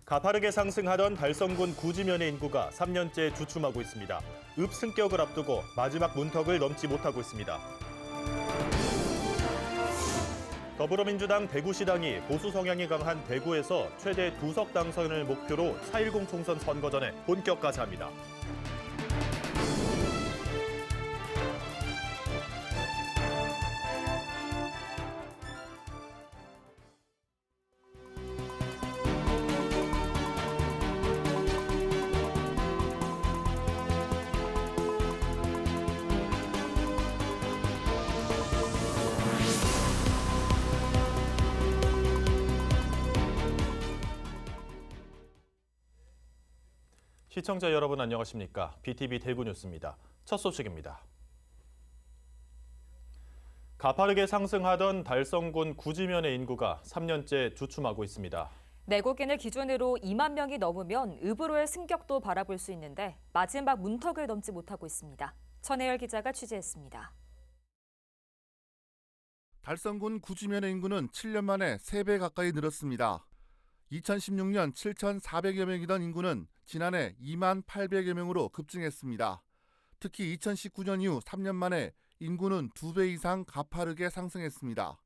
가파르게 상승하던 달성군 구지면의 인구가 3년째 주춤하고 있습니다. 읍승격을 앞두고 마지막 문턱을 넘지 못하고 있습니다. 더불어민주당 대구시당이 보수 성향이 강한 대구에서 최대 2석 당선을 목표로 4.10 총선 선거전에 본격가세합니다. 시청자 여러분 안녕하십니까? BTV 대구 뉴스입니다. 첫 소식입니다. 가파르게 상승하던 달성군 구지면의 인구가 3년째 주춤하고 있습니다. 내국인을 기준으로 2만 명이 넘으면 읍으로의 승격도 바라볼 수 있는데 마지막 문턱을 넘지 못하고 있습니다. 천혜열 기자가 취재했습니다. 달성군 구지면의 인구는 7년 만에 3배 가까이 늘었습니다. 2016년 7,400여 명이던 인구는 지난해 2만 800여 명으로 급증했습니다. 특히 2019년 이후 3년 만에 인구는 2배 이상 가파르게 상승했습니다.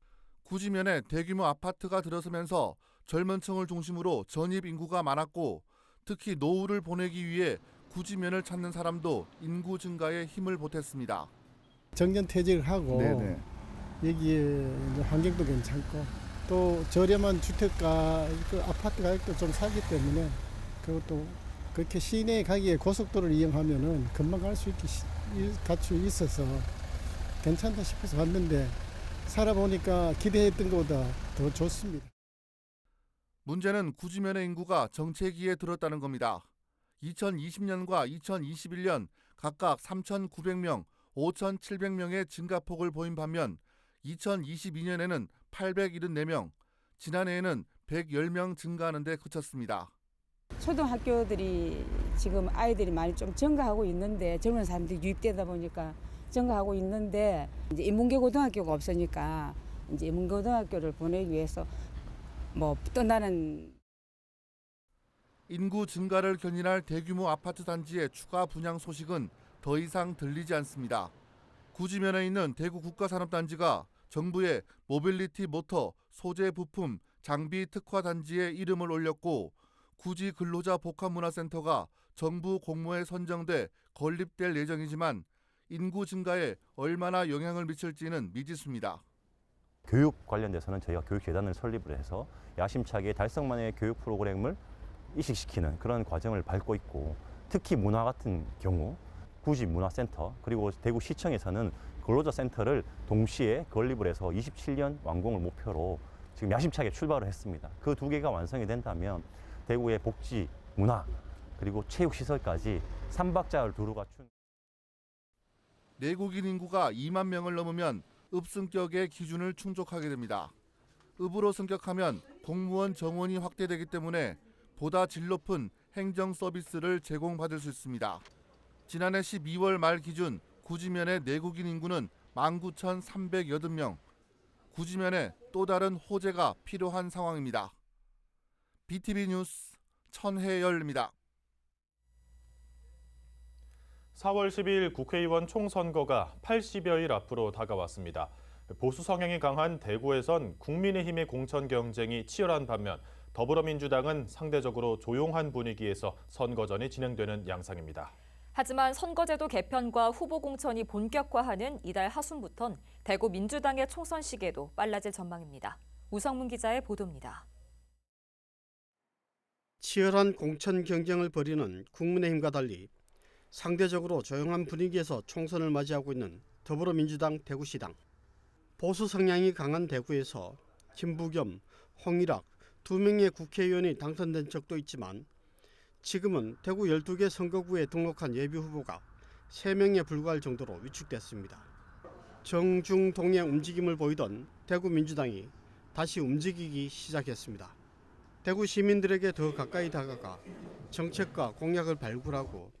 구지면에 대규모 아파트가 들어서면서 젊은 층을 중심으로 전입 인구가 많았고 특히 노후를 보내기 위해 구지면을 찾는 사람도 인구 증가에 힘을 보탰습니다. 정년퇴직을 하고 여기에 이제 환경도 괜찮고 또 저렴한 주택가, 아파트 가격도 좀 사기 때문에 그것도 그렇게 시내에 가기에 고속도로를 이용하면은 금방 갈 수 있게 갖추 있어서 괜찮다 싶어서 왔는데 살아보니까 기대했던 것보다 더 좋습니다. 문제는 구지면의 인구가 정체기에 들었다는 겁니다. 2020년과 2021년 각각 3,900명, 5,700명의 증가폭을 보인 반면 2022년에는 874명, 지난해에는 110명 증가하는 데 그쳤습니다. 초등학교들이 지금 아이들이 많이 좀 증가하고 있는데 젊은 사람들이 유입되다 보니까 증가하고 있는데 이제 인문계 고등학교가 없으니까 이제 인문계 고등학교를 보내기 위해서 떠나는 인구 증가를 견인할 대규모 아파트 단지의 추가 분양 소식은 더 이상 들리지 않습니다. 구지면에 있는 대구 국가산업단지가 정부의 모빌리티 모터, 소재 부품, 장비 특화 단지에 이름을 올렸고 구지 근로자 복합문화센터가 정부 공모에 선정돼 건립될 예정이지만 인구 증가에 얼마나 영향을 미칠지는 미지수입니다. 교육 관련돼서는 저희가 교육재단을 설립을 해서 야심차게 달성만의 교육 프로그램을 이식시키는 그런 과정을 밟고 있고 특히 문화 같은 경우 구지 문화센터 그리고 대구시청에서는 근로자 센터를 동시에 건립을 해서 27년 완공을 목표로 지금 야심차게 출발을 했습니다. 그 두 개가 완성이 된다면 대구의 복지, 문화, 그리고 체육시설까지 3박자를 두루 갖춘 내국인 인구가 2만 명을 넘으면 읍승격의 기준을 충족하게 됩니다. 읍으로 승격하면 공무원 정원이 확대되기 때문에 보다 질 높은 행정 서비스를 제공받을 수 있습니다. 지난해 12월 말 기준 구지면의 내국인 인구는 19,380명. 구지면에 또 다른 호재가 필요한 상황입니다. BTV 뉴스 천혜열입니다. 4월 10일 국회의원 총선거가 80여일 앞으로 다가왔습니다. 보수 성향이 강한 대구에선 국민의힘의 공천 경쟁이 치열한 반면 더불어민주당은 상대적으로 조용한 분위기에서 선거전이 진행되는 양상입니다. 하지만 선거제도 개편과 후보 공천이 본격화하는 이달 하순부턴 대구 민주당의 총선 시기에도 빨라질 전망입니다. 우성문 기자의 보도입니다. 치열한 공천 경쟁을 벌이는 국민의힘과 달리 상대적으로 조용한 분위기에서 총선을 맞이하고 있는 더불어민주당 대구시당. 보수 성향이 강한 대구에서 김부겸, 홍일학 2명의 국회의원이 당선된 적도 있지만 지금은 대구 12개 선거구에 등록한 예비후보가 3명에 불과할 정도로 위축됐습니다. 정중동의 움직임을 보이던 대구 민주당이 다시 움직이기 시작했습니다. 대구 시민들에게 더 가까이 다가가 정책과 공약을 발굴하고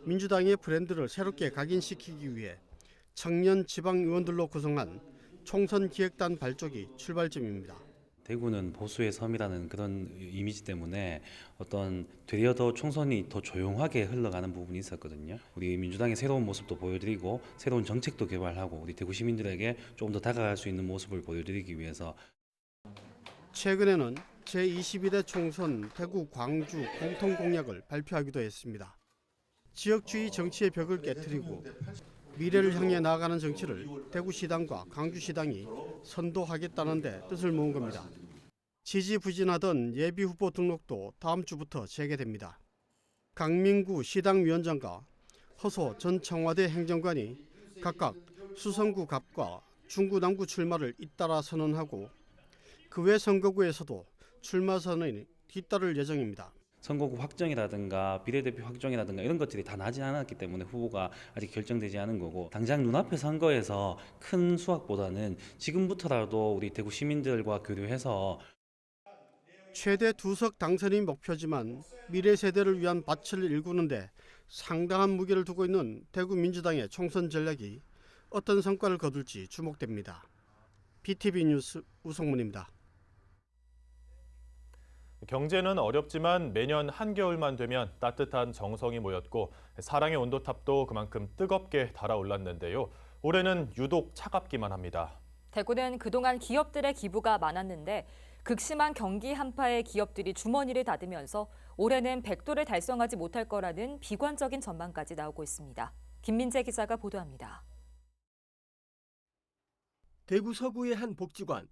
민주당의 브랜드를 새롭게 각인시키기 위해 청년 지방의원들로 구성한 총선 기획단 발족이 출발점입니다. 대구는 보수의 섬이라는 그런 이미지 때문에 어떤 되려 더 총선이 더 조용하게 흘러가는 부분이 있었거든요. 우리 민주당의 새로운 모습도 보여드리고 새로운 정책도 개발하고 우리 대구 시민들에게 조금 더 다가갈 수 있는 모습을 보여드리기 위해서 최근에는 제22대 총선 대구 광주 공통 공약을 발표하기도 했습니다. 지역주의 정치의 벽을 깨트리고 미래를 향해 나아가는 정치를 대구시당과 광주시당이 선도하겠다는 데 뜻을 모은 겁니다. 지지부진하던 예비후보 등록도 다음 주부터 재개됩니다. 강민구 시당위원장과 허소 전 청와대 행정관이 각각 수성구 갑과 중구 남구 출마를 잇따라 선언하고 그 외 선거구에서도 출마 선언이 뒤따를 예정입니다. 선거구 확정이라든가 비례대표 확정이라든가 이런 것들이 다 나지 않았기 때문에 후보가 아직 결정되지 않은 거고 당장 눈앞의 선거에서 큰 수확보다는 지금부터라도 우리 대구 시민들과 교류해서 최대 2석 당선이 목표지만 미래 세대를 위한 밭을 일구는데 상당한 무게를 두고 있는 대구 민주당의 총선 전략이 어떤 성과를 거둘지 주목됩니다. BTV 뉴스 우성문입니다. 경제는 어렵지만 매년 한겨울만 되면 따뜻한 정성이 모였고 사랑의 온도탑도 그만큼 뜨겁게 달아올랐는데요. 올해는 유독 차갑기만 합니다. 대구는 그동안 기업들의 기부가 많았는데 극심한 경기 한파에 기업들이 주머니를 닫으면서 올해는 100도를 달성하지 못할 거라는 비관적인 전망까지 나오고 있습니다. 김민재 기자가 보도합니다. 대구 서구의 한 복지관.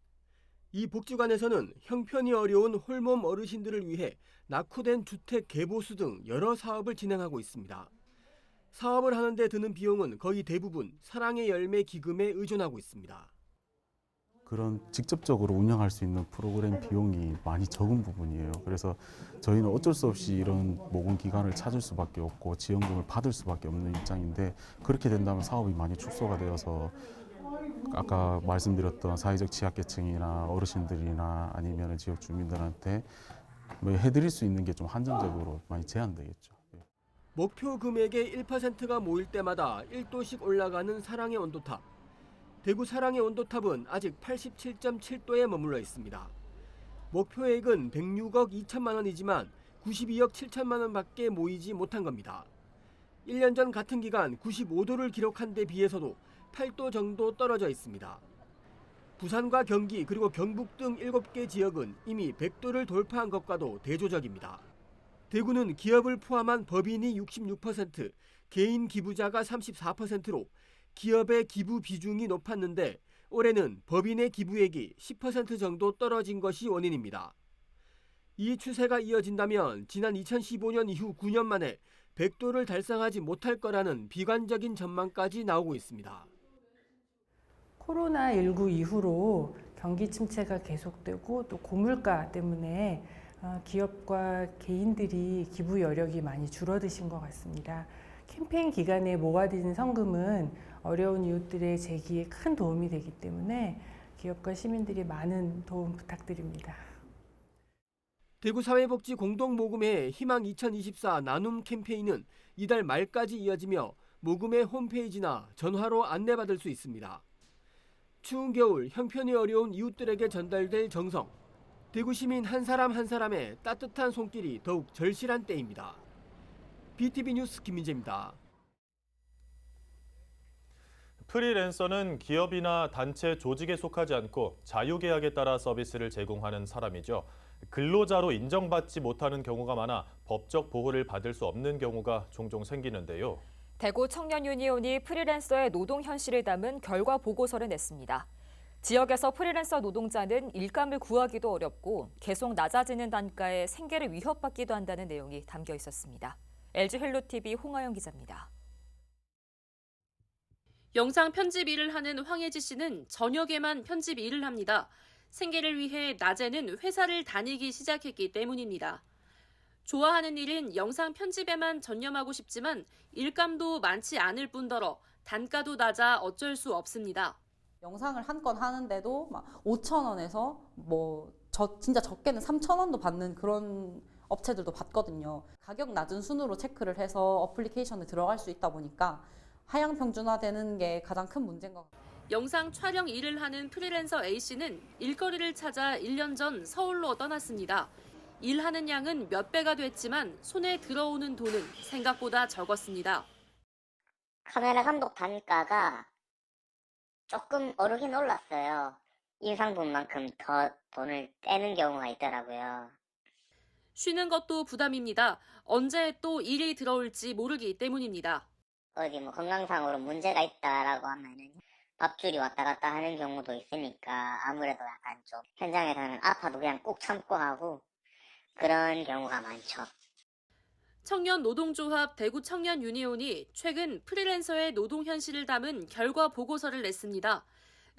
이 복지관에서는 형편이 어려운 홀몸 어르신들을 위해 낙후된 주택 개보수 등 여러 사업을 진행하고 있습니다. 사업을 하는 데 드는 비용은 거의 대부분 사랑의 열매 기금에 의존하고 있습니다. 그런 직접적으로 운영할 수 있는 프로그램 비용이 많이 적은 부분이에요. 그래서 저희는 어쩔 수 없이 이런 모금 기관을 찾을 수밖에 없고 지원금을 받을 수밖에 없는 입장인데 그렇게 된다면 사업이 많이 축소가 되어서 아까 말씀드렸던 사회적 취약계층이나 어르신들이나 아니면 지역 주민들한테 뭐 해드릴 수 있는 게 좀 한정적으로 많이 제한되겠죠. 목표 금액의 1%가 모일 때마다 1도씩 올라가는 사랑의 온도탑. 대구 사랑의 온도탑은 아직 87.7도에 머물러 있습니다. 목표액은 106억 2천만 원이지만 92억 7천만 원밖에 모이지 못한 겁니다. 1년 전 같은 기간 95도를 기록한 데 비해서도 8도 정도 떨어져 있습니다. 부산과 경기 그리고 경북 등 7개 지역은 이미 100도를 돌파한 것과도 대조적입니다. 대구는 기업을 포함한 법인이 66%, 개인 기부자가 34%로 기업의 기부 비중이 높았는데 올해는 법인의 기부액이 10% 정도 떨어진 것이 원인입니다. 이 추세가 이어진다면 지난 2015년 이후 9년 만에 100도를 달성하지 못할 거라는 비관적인 전망까지 나오고 있습니다. 코로나19 이후로 경기 침체가 계속되고 또 고물가 때문에 기업과 개인들이 기부 여력이 많이 줄어드신 것 같습니다. 캠페인 기간에 모아진 성금은 어려운 이웃들의 재기에 큰 도움이 되기 때문에 기업과 시민들이 많은 도움 부탁드립니다. 대구사회복지 공동모금회 희망 2024 나눔 캠페인은 이달 말까지 이어지며 모금회 홈페이지나 전화로 안내받을 수 있습니다. 추운 겨울 형편이 어려운 이웃들에게 전달될 정성. 대구 시민 한 사람 한 사람의 따뜻한 손길이 더욱 절실한 때입니다. BTV 뉴스 김민재입니다. 프리랜서는 기업이나 단체 조직에 속하지 않고 자유계약에 따라 서비스를 제공하는 사람이죠. 근로자로 인정받지 못하는 경우가 많아 법적 보호를 받을 수 없는 경우가 종종 생기는데요. 대구 청년유니온이 프리랜서의 노동 현실을 담은 결과 보고서를 냈습니다. 지역에서 프리랜서 노동자는 일감을 구하기도 어렵고 계속 낮아지는 단가에 생계를 위협받기도 한다는 내용이 담겨 있었습니다. LG 헬로TV 홍하영 기자입니다. 영상 편집 일을 하는 황혜지 씨는 저녁에만 편집 일을 합니다. 생계를 위해 낮에는 회사를 다니기 시작했기 때문입니다. 좋아하는 일은 영상 편집에만 전념하고 싶지만 일감도 많지 않을 뿐더러 단가도 낮아 어쩔 수 없습니다. 영상을 한 건 하는데도 막 5,000원에서 진짜 적게는 3,000원도 받는 그런 업체들도 봤거든요. 가격 낮은 순으로 체크를 해서 어플리케이션에 들어갈 수 있다 보니까 하향 평준화되는 게 가장 큰 문제인 것 같아요. 영상 촬영 일을 하는 프리랜서 A씨는 일거리를 찾아 1년 전 서울로 떠났습니다. 일하는 양은 몇 배가 됐지만 손에 들어오는 돈은 생각보다 적었습니다. 카메라 감독 단가가 조금 오르긴 올랐어요. 인상분만큼 더 돈을 떼는 경우가 있더라고요. 쉬는 것도 부담입니다. 언제 또 일이 들어올지 모르기 때문입니다. 어디 뭐 건강상으로 문제가 있다라고 하면은 밥줄이 왔다 갔다 하는 경우도 있으니까 아무래도 약간 좀 현장에서는 아파도 그냥 꾹 참고 하고 그런 경우가 많죠. 청년노동조합 대구청년유니온이 최근 프리랜서의 노동 현실을 담은 결과 보고서를 냈습니다.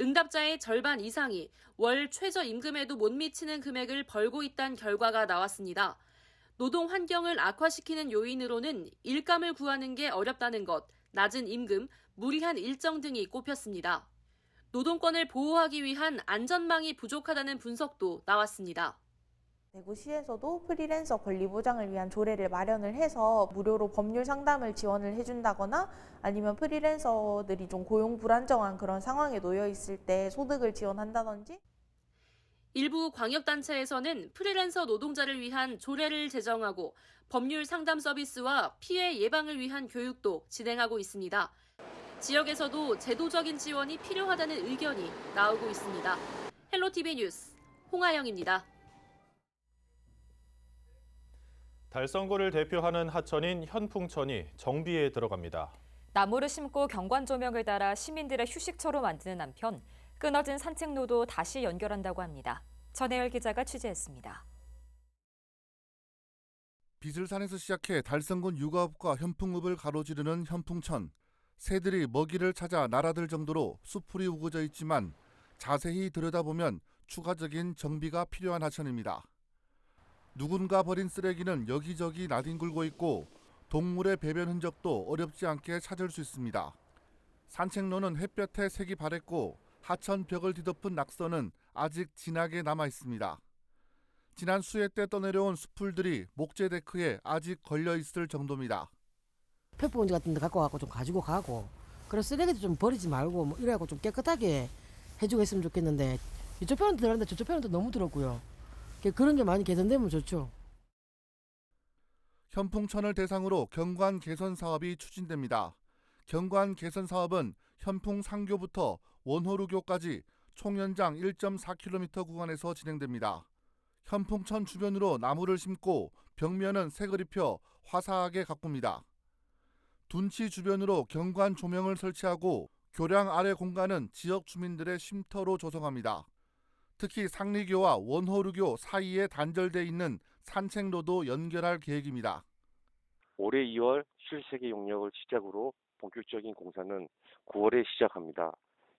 응답자의 절반 이상이 월 최저임금에도 못 미치는 금액을 벌고 있다는 결과가 나왔습니다. 노동 환경을 악화시키는 요인으로는 일감을 구하는 게 어렵다는 것, 낮은 임금, 무리한 일정 등이 꼽혔습니다. 노동권을 보호하기 위한 안전망이 부족하다는 분석도 나왔습니다. 대구시에서도 프리랜서 권리 보장을 위한 조례를 마련을 해서 무료로 법률 상담을 지원을 해준다거나 아니면 프리랜서들이 좀 고용 불안정한 그런 상황에 놓여 있을 때 소득을 지원한다든지. 일부 광역단체에서는 프리랜서 노동자를 위한 조례를 제정하고 법률 상담 서비스와 피해 예방을 위한 교육도 진행하고 있습니다. 지역에서도 제도적인 지원이 필요하다는 의견이 나오고 있습니다. 헬로티비 뉴스 홍아영입니다. 달성구를 대표하는 하천인 현풍천이 정비에 들어갑니다. 나무를 심고 경관 조명을 달아 시민들의 휴식처로 만드는 한편 끊어진 산책로도 다시 연결한다고 합니다. 전혜열 기자가 취재했습니다. 비슬산에서 시작해 달성군 육아읍과 현풍읍을 가로지르는 현풍천. 새들이 먹이를 찾아 날아들 정도로 수풀이 우거져 있지만 자세히 들여다보면 추가적인 정비가 필요한 하천입니다. 누군가 버린 쓰레기는 여기저기 나뒹굴고 있고 동물의 배변 흔적도 어렵지 않게 찾을 수 있습니다. 산책로는 햇볕에 색이 바랬고 하천 벽을 뒤덮은 낙서는 아직 진하게 남아 있습니다. 지난 수해 때 떠내려온 수풀들이 목재 데크에 아직 걸려 있을 정도입니다. 페퍼본지 같은 데 갖고 가고 좀 가지고 가고 그런 쓰레기도 좀 버리지 말고 뭐 이래갖고 좀 깨끗하게 해주고 있으면 좋겠는데 이쪽 편은 들어가는데 저쪽 편은 또 너무 들었고요. 그런 게 많이 개선되면 좋죠. 현풍천을 대상으로 경관 개선 사업이 추진됩니다. 경관 개선 사업은 현풍 상교부터 원호루교까지 총 연장 1.4km 구간에서 진행됩니다. 현풍천 주변으로 나무를 심고 벽면은 색을 입혀 화사하게 가꿉니다. 둔치 주변으로 경관 조명을 설치하고 교량 아래 공간은 지역 주민들의 쉼터로 조성합니다. 특히 상리교와 원호루교 사이에 단절돼 있는 산책로도 연결할 계획입니다. 올해 2월 쉴새기 용역을 시작으로 본격적인 공사는 9월에 시작합니다.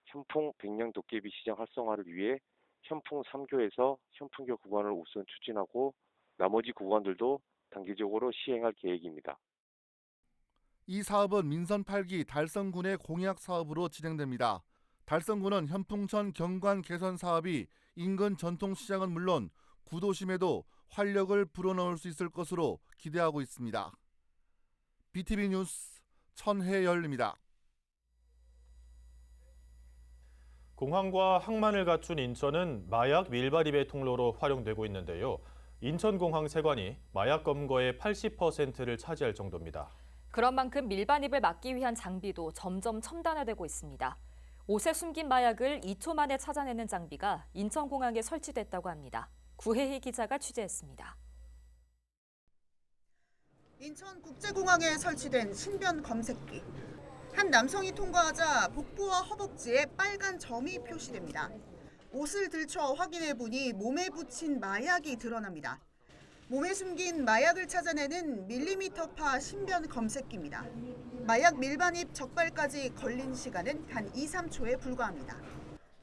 현풍 백령 도깨비 시장 활성화를 위해 현풍 3교에서 현풍교 구간을 우선 추진하고 나머지 구간들도 단계적으로 시행할 계획입니다. 이 사업은 민선 8기 달성군의 공약 사업으로 진행됩니다. 달성군은 현풍천 경관 개선 사업이 인근 전통시장은 물론 구도심에도 활력을 불어넣을 수 있을 것으로 기대하고 있습니다. BTV 뉴스 천혜열입니다. 공항과 항만을 갖춘 인천은 마약 밀반입의 통로로 활용되고 있는데요. 인천공항 세관이 마약 검거의 80%를 차지할 정도입니다. 그런 만큼 밀반입을 막기 위한 장비도 점점 첨단화되고 있습니다. 옷에 숨긴 마약을 2초 만에 찾아내는 장비가 인천공항에 설치됐다고 합니다. 구혜희 기자가 취재했습니다. 인천국제공항에 설치된 신변 검색기. 한 남성이 통과하자 복부와 허벅지에 빨간 점이 표시됩니다. 옷을 들춰 확인해보니 몸에 붙인 마약이 드러납니다. 몸에 숨긴 마약을 찾아내는 밀리미터파 신변 검색기입니다. 마약 밀반입 적발까지 걸린 시간은 한 2~3초에 불과합니다.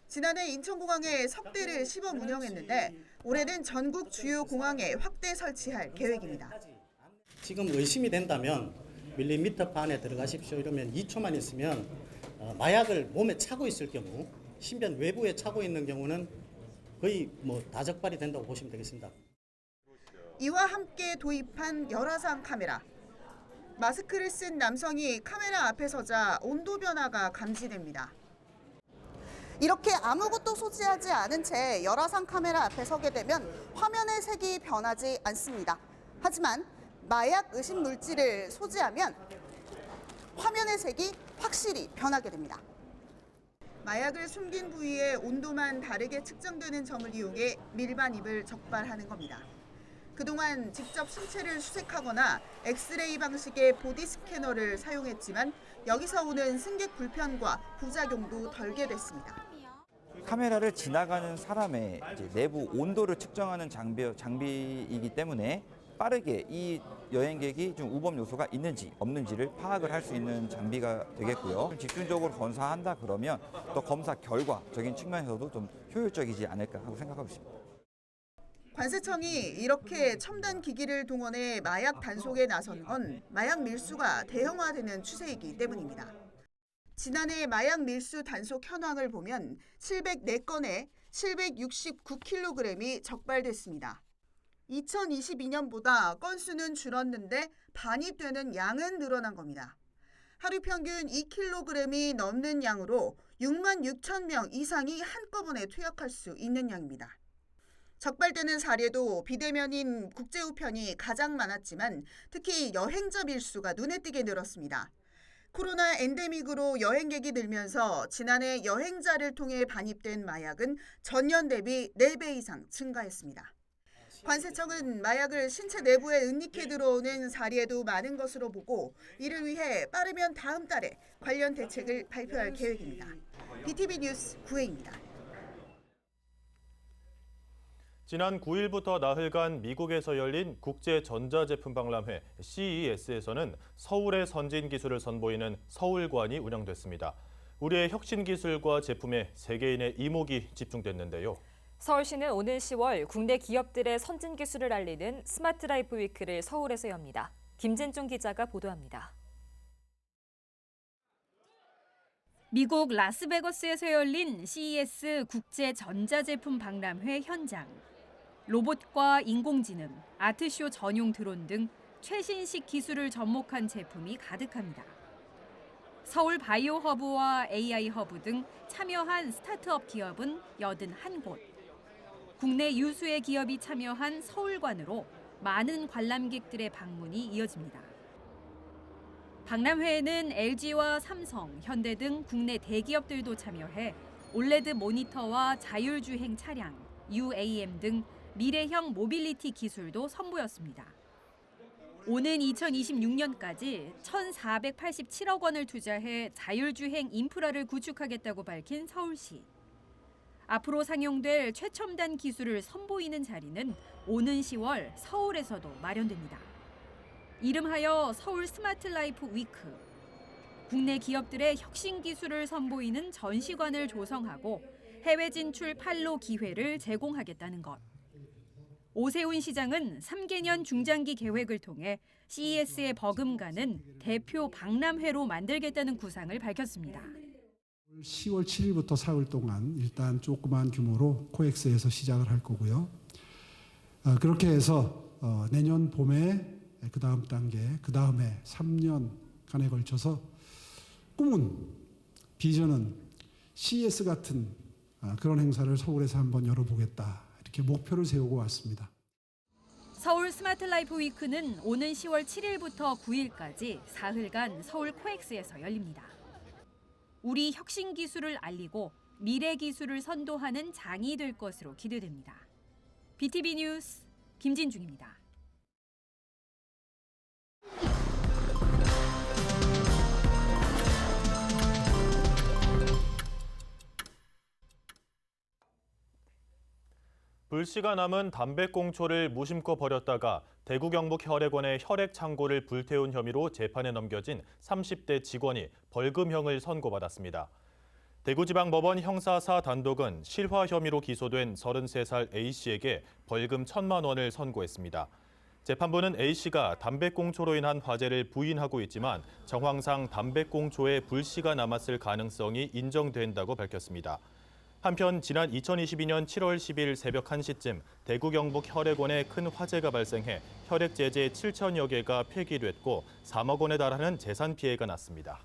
지난해 인천공항에 석 대를 시범 운영했는데 올해는 전국 주요 공항에 확대 설치할 계획입니다. 지금 의심이 된다면 밀리미터파 안에 들어가십시오 이러면 2초만 있으면 마약을 몸에 차고 있을 경우 신변 외부에 차고 있는 경우는 거의 다 적발이 된다고 보시면 되겠습니다. 이와 함께 도입한 열화상 카메라. 마스크를 쓴 남성이 카메라 앞에 서자 온도 변화가 감지됩니다. 이렇게 아무것도 소지하지 않은 채 열화상 카메라 앞에 서게 되면 화면의 색이 변하지 않습니다. 하지만 마약 의심 물질을 소지하면 화면의 색이 확실히 변하게 됩니다. 마약을 숨긴 부위의 온도만 다르게 측정되는 점을 이용해 밀반입을 적발하는 겁니다. 그동안 직접 신체를 수색하거나 엑스레이 방식의 보디 스캐너를 사용했지만 여기서 오는 승객 불편과 부작용도 덜게 됐습니다. 카메라를 지나가는 사람의 이제 내부 온도를 측정하는 장비이기 때문에 빠르게 이 여행객이 좀 우범 요소가 있는지 없는지를 파악을 할 수 있는 장비가 되겠고요. 집중적으로 검사한다 그러면 또 검사 결과적인 측면에서도 좀 효율적이지 않을까 하고 생각하고 있습니다. 관세청이 이렇게 첨단 기기를 동원해 마약 단속에 나선 건 마약 밀수가 대형화되는 추세이기 때문입니다. 지난해 마약 밀수 단속 현황을 보면 704건에 769kg이 적발됐습니다. 2022년보다 건수는 줄었는데 반이 되는 양은 늘어난 겁니다. 하루 평균 2kg이 넘는 양으로 6만 6천 명 이상이 한꺼번에 투약할 수 있는 양입니다. 적발되는 사례도 비대면인 국제우편이 가장 많았지만 특히 여행자 밀수가 눈에 띄게 늘었습니다. 코로나 엔데믹으로 여행객이 늘면서 지난해 여행자를 통해 반입된 마약은 전년 대비 4배 이상 증가했습니다. 관세청은 마약을 신체 내부에 은닉해 들어오는 사례도 많은 것으로 보고 이를 위해 빠르면 다음 달에 관련 대책을 발표할 계획입니다. BTV 뉴스 구혜입니다. 지난 9일부터 나흘간 미국에서 열린 국제전자제품 박람회 CES에서는 서울의 선진 기술을 선보이는 서울관이 운영됐습니다. 우리의 혁신 기술과 제품에 세계인의 이목이 집중됐는데요. 서울시는 오는 10월 국내 기업들의 선진 기술을 알리는 스마트 라이프 위크를 서울에서 엽니다. 김진중 기자가 보도합니다. 미국 라스베거스에서 열린 CES 국제전자제품 박람회 현장. 로봇과 인공지능, 아트쇼 전용 드론 등 최신식 기술을 접목한 제품이 가득합니다. 서울 바이오 허브와 AI 허브 등 참여한 스타트업 기업은 81곳. 국내 유수의 기업이 참여한 서울관으로 많은 관람객들의 방문이 이어집니다. 박람회에는 LG와 삼성, 현대 등 국내 대기업들도 참여해 올레드 모니터와 자율주행 차량, UAM 등 미래형 모빌리티 기술도 선보였습니다. 오는 2026년까지 1,487억 원을 투자해 자율주행 인프라를 구축하겠다고 밝힌 서울시. 앞으로 상용될 최첨단 기술을 선보이는 자리는 오는 10월 서울에서도 마련됩니다. 이름하여 서울 스마트 라이프 위크. 국내 기업들의 혁신 기술을 선보이는 전시관을 조성하고 해외 진출 판로 기회를 제공하겠다는 것. 오세훈 시장은 3개년 중장기 계획을 통해 CES에 버금가는 대표 박람회로 만들겠다는 구상을 밝혔습니다. 10월 7일부터 4월 동안 일단 조그만 규모로 코엑스에서 시작을 할 거고요. 그렇게 해서 내년 봄에 그 다음 단계, 그 다음에 3년간에 걸쳐서 꿈은, 비전은 CES 같은 그런 행사를 서울에서 한번 열어보겠다. 이렇게 목표를 세우고 왔습니다. 서울 스마트 라이프 위크는 오는 10월 7일부터 9일까지 사흘간 서울 코엑스에서 열립니다. 우리 혁신 기술을 알리고 미래 기술을 선도하는 장이 될 것으로 기대됩니다. BTV 뉴스 김진중입니다. 불씨가 남은 담배꽁초를 무심코 버렸다가 대구 경북 혈액원의 혈액 창고를 불태운 혐의로 재판에 넘겨진 30대 직원이 벌금형을 선고받았습니다. 대구지방법원 형사4 단독은 실화 혐의로 기소된 33살 A씨에게 벌금 1,000만 원을 선고했습니다. 재판부는 A씨가 담배꽁초로 인한 화재를 부인하고 있지만 정황상 담배꽁초에 불씨가 남았을 가능성이 인정된다고 밝혔습니다. 한편 지난 2022년 7월 10일 새벽 1시쯤 대구 경북 혈액원에 큰 화재가 발생해 혈액 제제 7천여 개가 폐기됐고 3억 원에 달하는 재산 피해가 났습니다.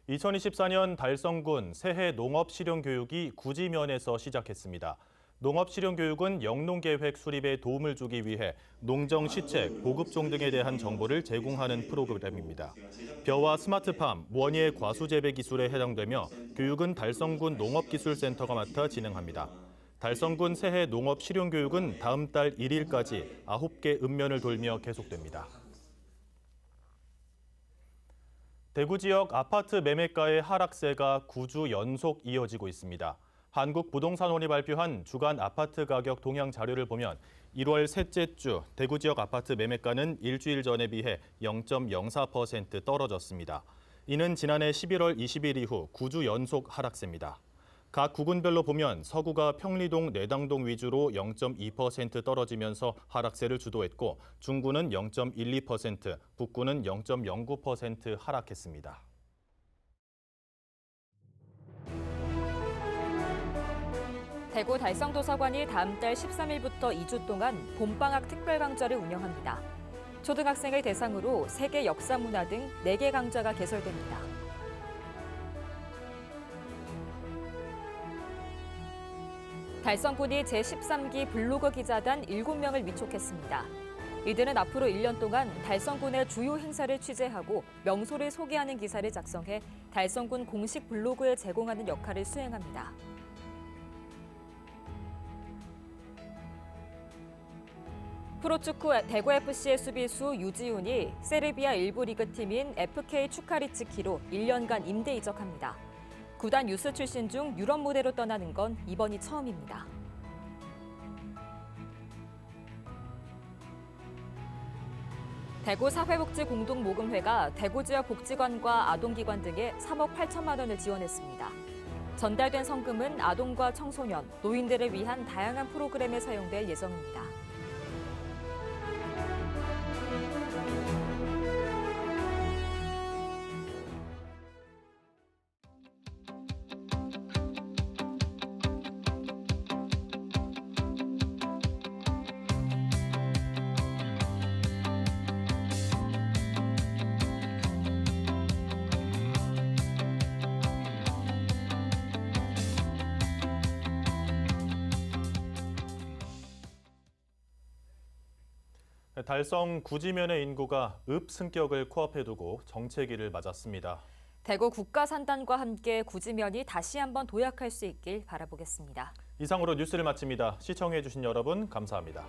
2024년 달성군 새해 농업실용교육이 구지면에서 시작했습니다. 농업실용교육은 영농계획 수립에 도움을 주기 위해 농정 시책, 보급종 등에 대한 정보를 제공하는 프로그램입니다. 벼와 스마트팜, 원예 과수재배 기술에 해당되며 교육은 달성군 농업기술센터가 맡아 진행합니다. 달성군 새해 농업실용교육은 다음 달 1일까지 9개 읍면을 돌며 계속됩니다. 대구 지역 아파트 매매가의 하락세가 9주 연속 이어지고 있습니다. 한국부동산원이 발표한 주간 아파트 가격 동향 자료를 보면 1월 셋째 주 대구 지역 아파트 매매가는 일주일 전에 비해 0.04% 떨어졌습니다. 이는 지난해 11월 20일 이후 9주 연속 하락세입니다. 각 구군별로 보면 서구가 평리동, 내당동 위주로 0.2% 떨어지면서 하락세를 주도했고 중구는 0.12%, 북구는 0.09% 하락했습니다. 대구 달성도서관이 다음 달 13일부터 2주 동안 봄방학 특별강좌를 운영합니다. 초등학생을 대상으로 세계 역사 문화 등 4개 강좌가 개설됩니다. 달성군이 제13기 블로거 기자단 7명을 위촉했습니다. 이들은 앞으로 1년 동안 달성군의 주요 행사를 취재하고 명소를 소개하는 기사를 작성해 달성군 공식 블로그에 제공하는 역할을 수행합니다. 프로축구 대구FC의 수비수 유지훈이 세르비아 1부 리그팀인 FK 추카리츠키로 1년간 임대 이적합니다. 구단 유스 출신 중 유럽 무대로 떠나는 건 이번이 처음입니다. 대구 사회복지공동모금회가 대구 지역 복지관과 아동기관 등에 3억 8천만 원을 지원했습니다. 전달된 성금은 아동과 청소년, 노인들을 위한 다양한 프로그램에 사용될 예정입니다. 달성 구지면의 인구가 읍승격을 코앞에 두고 정체기를 맞았습니다. 대구 국가산단과 함께 구지면이 다시 한번 도약할 수 있길 바라보겠습니다. 이상으로 뉴스를 마칩니다. 시청해주신 여러분 감사합니다.